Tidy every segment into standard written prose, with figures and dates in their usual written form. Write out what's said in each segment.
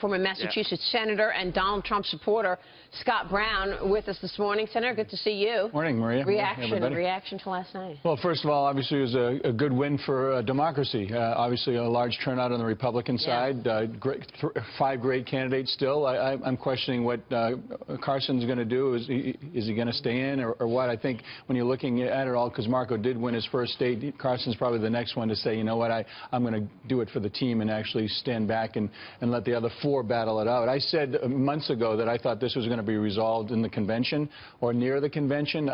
Former Massachusetts Senator and Donald Trump supporter Scott Brown with us this morning. Senator, good to see you. Morning, Maria. Reaction to last night. Well, first of all, obviously it was a good win for democracy. Obviously a large turnout on the Republican side. Five great candidates still. I'm questioning what Carson's going to do. Is he going to stay in or what? I think when you're looking at it all, because Marco did win his first state, Carson's probably the next one to say, you know what, I'm going to do it for the team and actually stand back and let the other four battle it out. I said months ago that I thought this was going to be resolved in the convention or near the convention.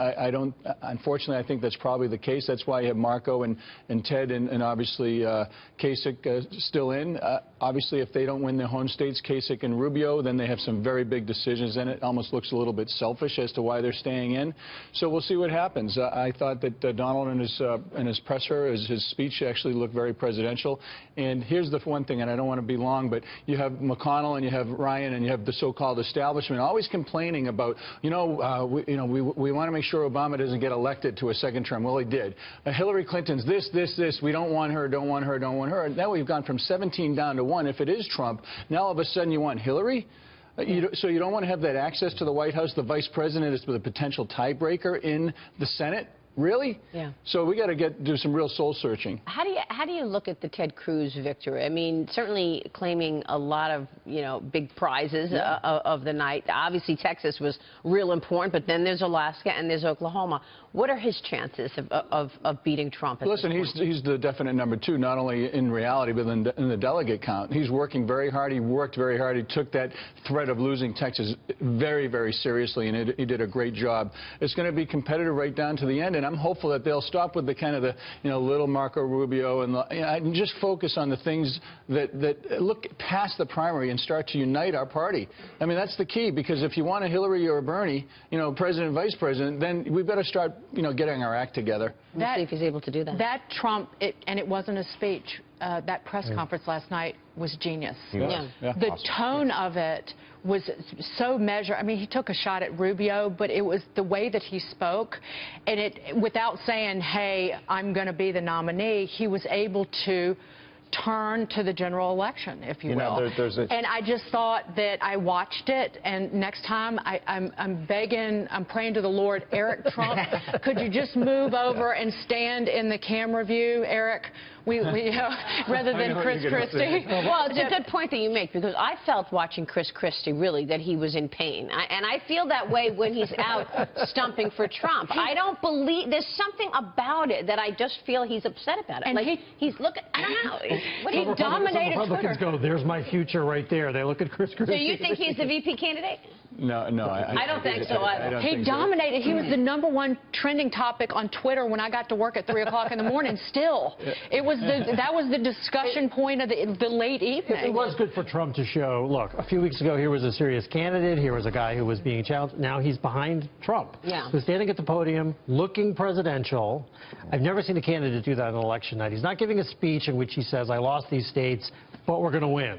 Unfortunately, I think that's probably the case. That's why you have Marco and Ted and obviously Kasich still in. Obviously, if they don't win their home states, Kasich and Rubio, then they have some very big decisions in it. Almost looks a little bit selfish as to why they're staying in. So we'll see what happens. I thought that Donald in his presser, his speech actually looked very presidential. And here's the one thing, and I don't want to be long, but you have McConnell and you have Ryan and you have the so-called establishment always complaining about, we want to make sure Obama doesn't get elected to a second term. Well, he did. Hillary Clinton's this. We don't want her, don't want her, don't want her. Now we've gone from 17 down to 1. If it is Trump, now all of a sudden you want Hillary? So you don't want to have that access to the White House? The vice president is the potential tiebreaker in the Senate? Really? Yeah. So we got to do some real soul searching. How do you look at the Ted Cruz victory? I mean, certainly claiming a lot of big prizes of the night. Obviously, Texas was real important, but then there's Alaska and there's Oklahoma. What are his chances of beating Trump? Listen, he's the definite number 2, not only in reality but in the delegate count. He's working very hard. He worked very hard. He took that threat of losing Texas very, very seriously, and he did a great job. It's going to be competitive right down to the end. And I'm hopeful that they'll stop with the kind of little Marco Rubio and just focus on the things that look past the primary and start to unite our party. I mean, that's the key, because if you want a Hillary or a Bernie, president, vice president, then we've got to start, getting our act together. We'll see if he's able to do that. That Trump, and it wasn't a speech, that press conference last night was genius. The tone of it was so measured. I mean, he took a shot at Rubio, but it was the way that he spoke, and without saying, hey, I'm going to be the nominee, he was able to turn to the general election, if you will. And I just thought that I watched it, and next time I'm begging, I'm praying to the Lord, Eric Trump, could you just move over and stand in the camera view, Eric? Rather than Chris Christie. Well, it's a good point that you make, because I felt watching Chris Christie really that he was in pain. And I feel that way when he's out stumping for Trump. I don't believe, there's something about it that I just feel he's upset about it. And like he's looking, I don't know. He dominated Republicans Twitter. Go, there's my future right there. They look at Chris Christie. So you think he's the VP candidate? No, I don't think so either. He dominated. He was the #1 trending topic on Twitter when I got to work at 3 o'clock in the morning. Still, that was the discussion point of the late evening. It was good for Trump to show, look, a few weeks ago here was a serious candidate. Here was a guy who was being challenged. Now he's behind Trump. Yeah. So standing at the podium, looking presidential. I've never seen a candidate do that on election night. He's not giving a speech in which he says, I lost these states, but we're going to win.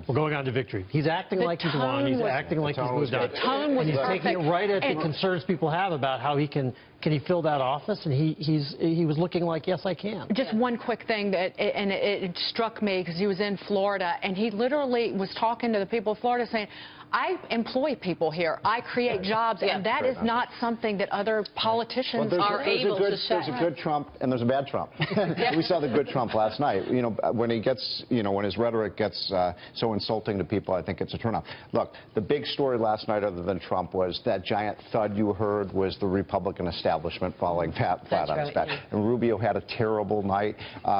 We're going on to victory. He's acting like he's won. He's acting like he's moved on. The tone was perfect. He's taking it right at the concerns people have about how he can he fill that office, and he was looking like, yes, I can. Just one quick thing and it struck me, because he was in Florida, and he literally was talking to the people of Florida saying, I employ people here. I create jobs, and that is not something that other politicians are able to say. There's a good Trump and there's a bad Trump. We saw the good Trump last night. When he gets, when his rhetoric gets so insulting to people, I think it's a turnoff. Look, the big story last night, other than Trump, was that giant thud you heard was the Republican establishment falling flat on its back. And Rubio had a terrible night.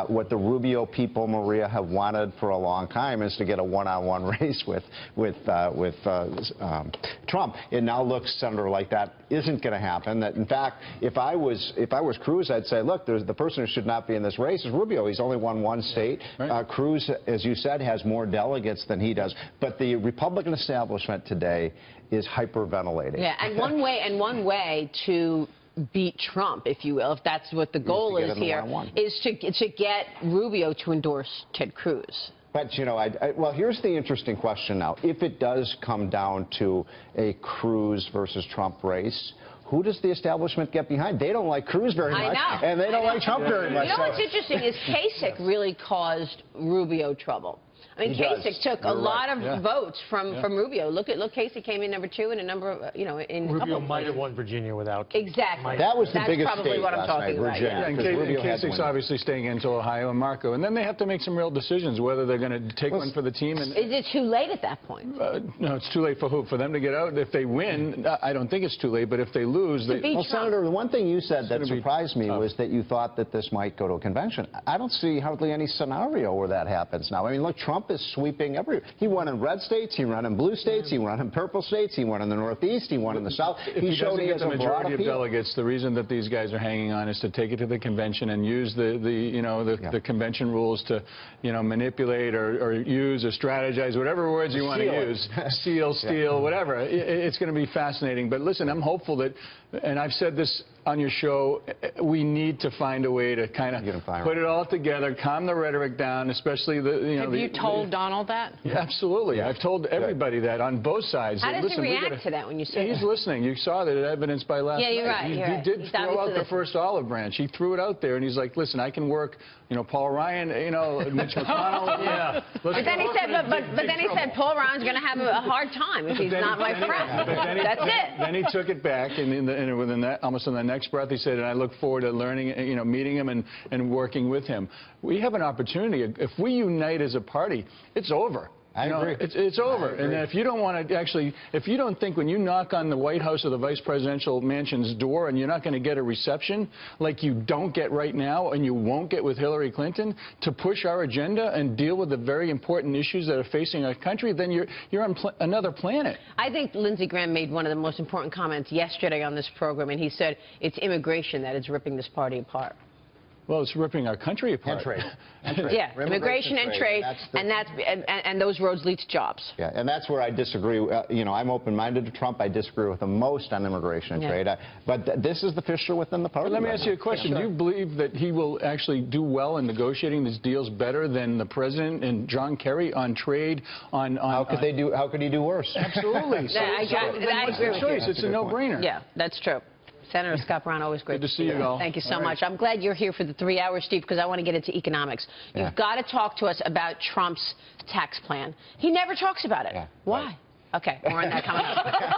What the Rubio people, Maria, have wanted for a long time is to get a one-on-one race with Trump. It now looks, Senator, like that isn't going to happen. That, in fact, if I was Cruz, I'd say, look, the person who should not be in this race is Rubio. He's only won one state. Cruz, as you said, has more delegates than he does. But the Republican establishment today is hyperventilating. Yeah, and one way to beat Trump, if you will, if that's what the goal is here, is to get Rubio to endorse Ted Cruz. But, well, here's the interesting question now. If it does come down to a Cruz versus Trump race, who does the establishment get behind? They don't like Cruz very much, and they don't like Trump very much. You know what's interesting is Kasich really caused Rubio trouble. I mean, Kasich took a lot of votes from Rubio. Look, Kasich came in #2 in a number of, in Rubio might have won Virginia without. Exactly. That was the biggest probably state what I'm last talking night, about. Virginia. And Kasich's obviously staying into Ohio and Marco. And then they have to make some real decisions, whether they're going to take one for the team. And, is it too late at that point? no, it's too late for who? For them to get out? If they win, I don't think it's too late. But if they lose, well, Senator, the one thing you said that surprised me was that you thought that this might go to a convention. I don't see hardly any scenario where that happens now. I mean, look, Trump is sweeping every. He won in red states, he won in blue states, he won in purple states, he won in the Northeast, he won in the South. If he showed he has the majority of delegates, the reason that these guys are hanging on is to take it to the convention and use the convention rules to, manipulate or use or strategize, whatever words you want to use, seal, steal, whatever. It's going to be fascinating. But listen, I'm hopeful that, and I've said this on your show, we need to find a way to kind of put it all together, calm the rhetoric down, especially the, Have you told Donald that? Absolutely. I've told everybody that on both sides. How does he react to that when you say He's listening. You saw that evidenced by last night. You're right. He did throw out the first olive branch. He threw it out there, and he's like, listen, I can work, Paul Ryan, Mitch McConnell. But then he said, Paul Ryan's going to have a hard time if he's not my friend. That's it. Then he took it back, and within that, almost in the next breath, he said, and I look forward to learning, meeting him and working with him. We have an opportunity. If we unite as a party, it's over. I agree. It's over. And if you don't want to actually, if you don't think when you knock on the White House or the vice presidential mansion's door and you're not going to get a reception like you don't get right now and you won't get with Hillary Clinton to push our agenda and deal with the very important issues that are facing our country, then you're on another planet. I think Lindsey Graham made one of the most important comments yesterday on this program, and he said it's immigration that is ripping this party apart. Well, it's ripping our country apart. And trade. Yeah, immigration and trade, and those roads lead to jobs. Yeah, and that's where I disagree. I'm open-minded to Trump. I disagree with him most on immigration and trade. But this is the fissure within the party. Let me ask you a question. Do you believe that he will actually do well in negotiating these deals better than the president and John Kerry on trade? How could he do worse? Absolutely. What's the choice? It's a no-brainer. Yeah, that's true. Senator Scott Brown, always great to see you all. Thank you so much. I'm glad you're here for the 3 hours, Steve, because I want to get into economics. You've got to talk to us about Trump's tax plan. He never talks about it. Why? Okay, more on that coming up.